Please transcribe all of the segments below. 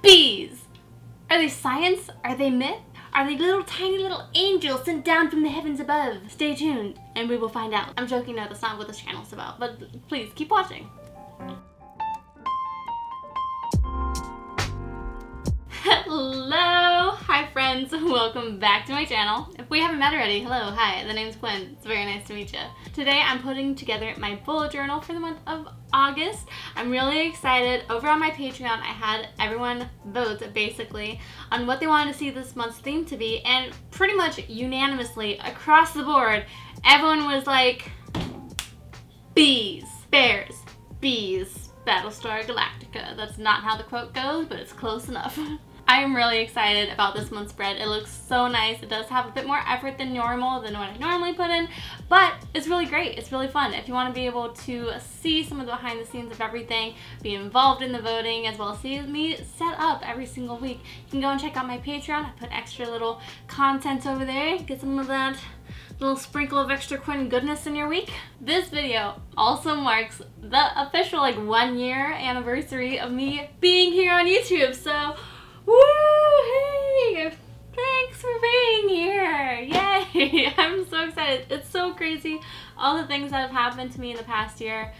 Bees! Are they science? Are they myth? Are they little tiny little angels sent down from the heavens above? Stay tuned and we will find out. I'm joking, no, that's not what this channel is about, but please keep watching. Hello! Hi friends, welcome back to my channel. If we haven't met already, hello, hi, the name's Quinn. It's very nice to meet you. Today I'm putting together my bullet journal for the month of August. I'm really excited. Over on my Patreon, I had everyone vote basically on what they wanted to see this month's theme to be, and pretty much unanimously across the board, everyone was like, bees, bears, bees, Battlestar Galactica. That's not how the quote goes, but it's close enough. I am really excited about this month's spread. It looks so nice. It does have a bit more effort than normal, than what I normally put in, but it's really great. It's really fun. If you want to be able to see some of the behind the scenes of everything, be involved in the voting, as well as see me set up every single week, you can go and check out my Patreon. I put extra little content over there. Get some of that little sprinkle of extra Quinn goodness in your week. This video also marks the official 1 year anniversary of me being here on YouTube, so woo! Hey! Thanks for being here! Yay! I'm so excited. It's so crazy. All the things that have happened to me in the past year.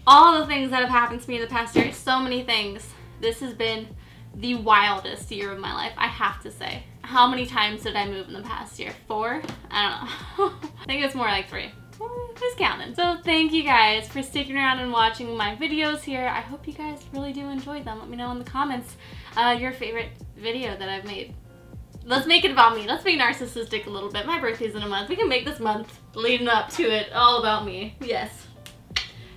All the things that have happened to me in the past year. So many things. This has been the wildest year of my life, I have to say. How many times did I move in the past year? 4? I don't know. I think it's more like 3. Who's counting? So thank you guys for sticking around and watching my videos here. I hope you guys really do enjoy them. Let me know in the comments your favorite video that I've made. Let's make it about me. Let's be narcissistic a little bit. My birthday's in a month. We can make this month leading up to it all about me. Yes.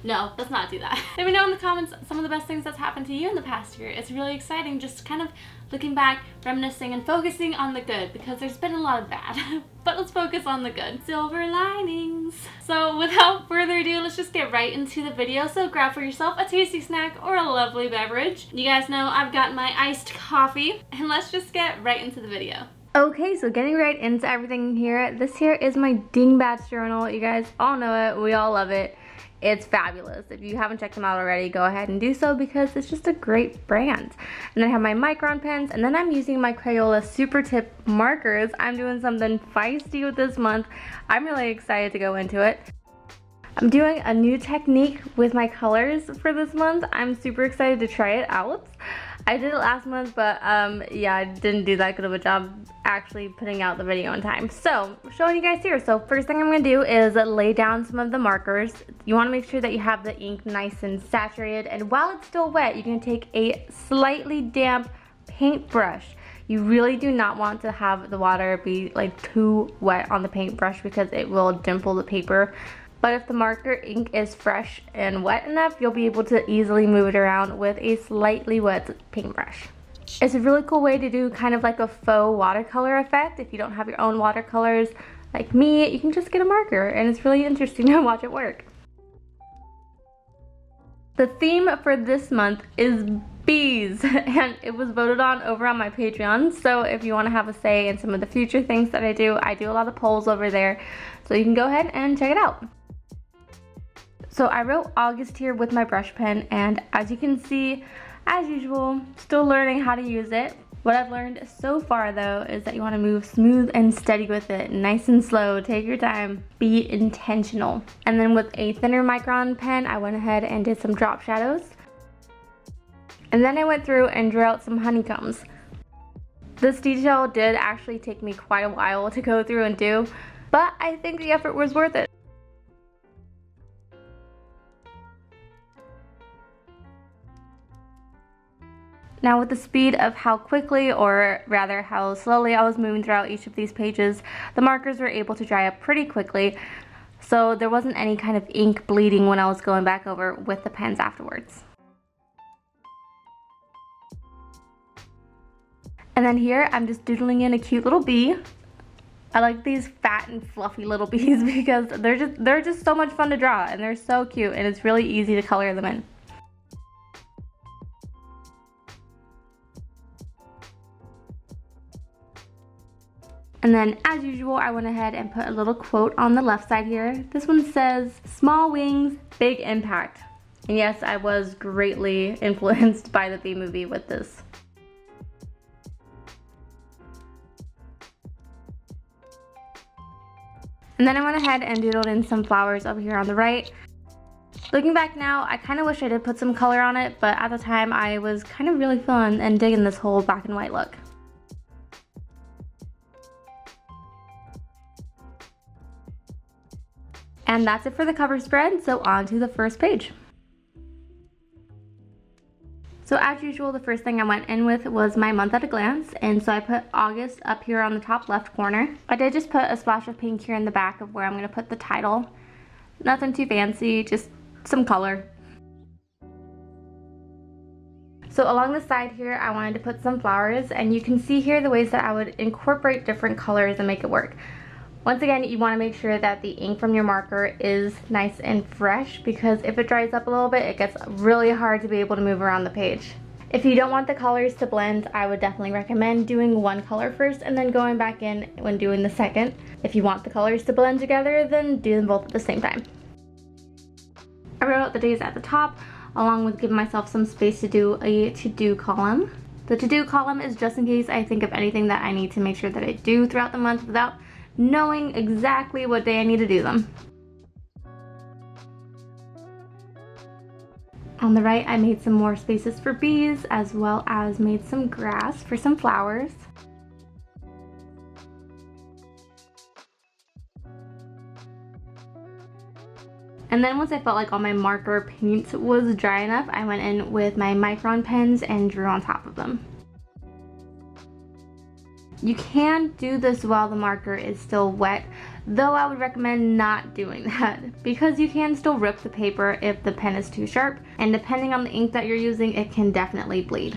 No, let's not do that. Let me know in the comments some of the best things that's happened to you in the past year. It's really exciting just kind of looking back, reminiscing, and focusing on the good, because there's been a lot of bad. But let's focus on the good. Silver linings. So without further ado, let's just get right into the video. So grab for yourself a tasty snack or a lovely beverage. You guys know I've got my iced coffee, and let's just get right into the video. Okay, so getting right into everything here. This here is my Dingbats journal. You guys all know it. We all love it. It's fabulous. If you haven't checked them out already, go ahead and do so because it's just a great brand. And then I have my Micron pens, and then I'm using my Crayola Super Tip markers. I'm doing something feisty with this month. I'm really excited to go into it. I'm doing a new technique with my colors for this month. I'm super excited to try it out. I did it last month, but yeah, I didn't do that good of a job actually putting out the video in time. So, showing you guys here. So first thing I'm going to do is lay down some of the markers. You want to make sure that you have the ink nice and saturated, and while it's still wet, you can take a slightly damp paintbrush. You really do not want to have the water be too wet on the paintbrush because it will dimple the paper. But if the marker ink is fresh and wet enough, you'll be able to easily move it around with a slightly wet paintbrush. It's a really cool way to do kind of like a faux watercolor effect. If you don't have your own watercolors like me, you can just get a marker, and it's really interesting to watch it work. The theme for this month is bees, and it was voted on over on my Patreon. So if you want to have a say in some of the future things that I do a lot of polls over there. So you can go ahead and check it out. So I wrote August here with my brush pen, and as you can see, as usual, still learning how to use it. What I've learned so far though is that you want to move smooth and steady with it, nice and slow, take your time, be intentional. And then with a thinner Micron pen, I went ahead and did some drop shadows. And then I went through and drew out some honeycombs. This detail did actually take me quite a while to go through and do, but I think the effort was worth it. Now with the speed of how quickly, or rather how slowly I was moving throughout each of these pages, the markers were able to dry up pretty quickly, so there wasn't any kind of ink bleeding when I was going back over with the pens afterwards. And then here I'm just doodling in a cute little bee. I like these fat and fluffy little bees because they're just so much fun to draw, and they're so cute, and it's really easy to color them in. And then, as usual, I went ahead and put a little quote on the left side here. This one says, "Small wings, big impact." And yes, I was greatly influenced by the Bee Movie with this. And then I went ahead and doodled in some flowers over here on the right. Looking back now, I kind of wish I did put some color on it, but at the time I was kind of really fun and digging this whole black and white look. And that's it for the cover spread, so on to the first page. So as usual, the first thing I went in with was my month at a glance, and so I put August up here on the top left corner. I did just put a splash of pink here in the back of where I'm going to put the title. Nothing too fancy, just some color. So along the side here, I wanted to put some flowers, and you can see here the ways that I would incorporate different colors and make it work. Once again, you want to make sure that the ink from your marker is nice and fresh, because if it dries up a little bit, it gets really hard to be able to move around the page. If you don't want the colors to blend, I would definitely recommend doing one color first and then going back in when doing the second. If you want the colors to blend together, then do them both at the same time. I wrote out the days at the top, along with giving myself some space to do a to-do column. The to-do column is just in case I think of anything that I need to make sure that I do throughout the month without knowing exactly what day I need to do them. On the right, I made some more spaces for bees, as well as made some grass for some flowers. And then once I felt like all my marker paint was dry enough, I went in with my micron pens and drew on top of them. You can do this while the marker is still wet, though I would recommend not doing that, because you can still rip the paper if the pen is too sharp, and depending on the ink that you're using, it can definitely bleed.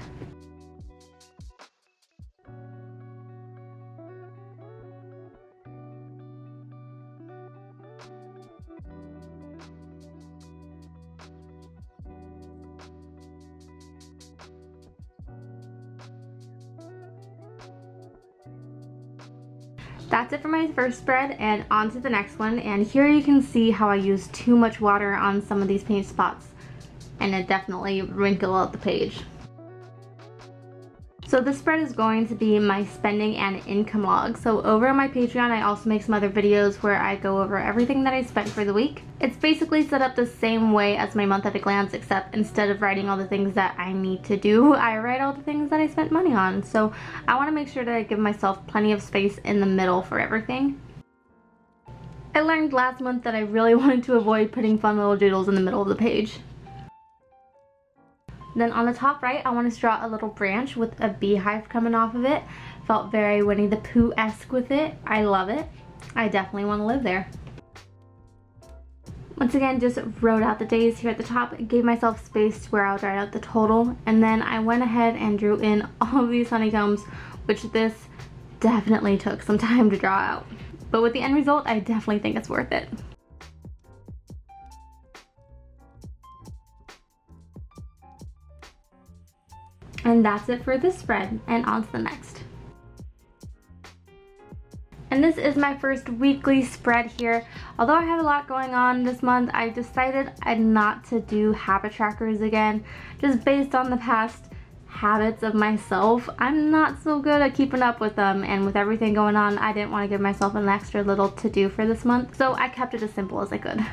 That's it for my first spread, and on to the next one. And here you can see how I used too much water on some of these paint spots, and it definitely wrinkled out the page. So this spread is going to be my spending and income log. So over on my Patreon, I also make some other videos where I go over everything that I spent for the week. It's basically set up the same way as my month at a glance, except instead of writing all the things that I need to do, I write all the things that I spent money on. So I want to make sure that I give myself plenty of space in the middle for everything. I learned last month that I really wanted to avoid putting fun little doodles in the middle of the page. Then on the top right, I want to draw a little branch with a beehive coming off of it. Felt very Winnie the Pooh-esque with it. I love it. I definitely want to live there. Once again, just wrote out the days here at the top. Gave myself space to where I'll write out the total. And then I went ahead and drew in all of these honeycombs, which this definitely took some time to draw out. But with the end result, I definitely think it's worth it. And that's it for this spread, and on to the next. And this is my first weekly spread here. Although I have a lot going on this month, I decided not to do habit trackers again, just based on the past habits of myself. I'm not so good at keeping up with them, and with everything going on, I didn't want to give myself an extra little to do for this month, so I kept it as simple as I could.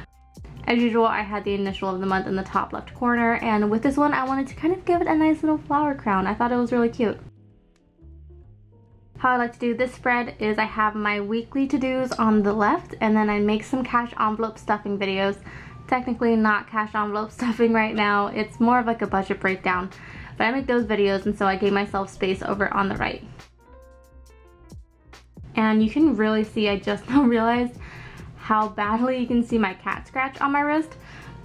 As usual, I had the initial of the month in the top left corner, and with this one I wanted to kind of give it a nice little flower crown. I thought it was really cute. How I like to do this spread is I have my weekly to-dos on the left, and then I make some cash envelope stuffing videos. Technically not cash envelope stuffing right now, it's more of like a budget breakdown, but I make those videos, and so I gave myself space over on the right. And you can really see, I just now realized how badly you can see my cat scratch on my wrist.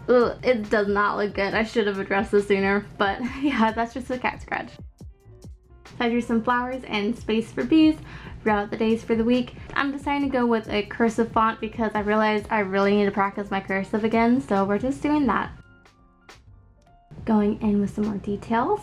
Ugh, it does not look good. I should have addressed this sooner, but yeah, that's just a cat scratch. So I drew some flowers and space for bees, wrote out the days for the week. I'm deciding to go with a cursive font because I realized I really need to practice my cursive again, so we're just doing that. Going in with some more details.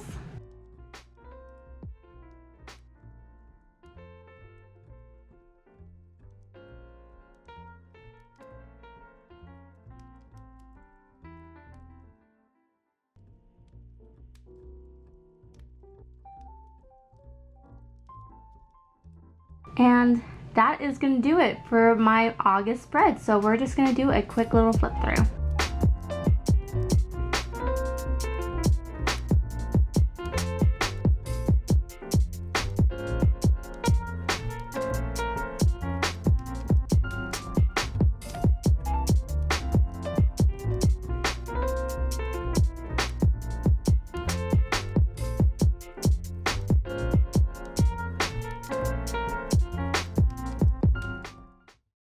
And that is gonna do it for my August spread. So we're just gonna do a quick little flip through.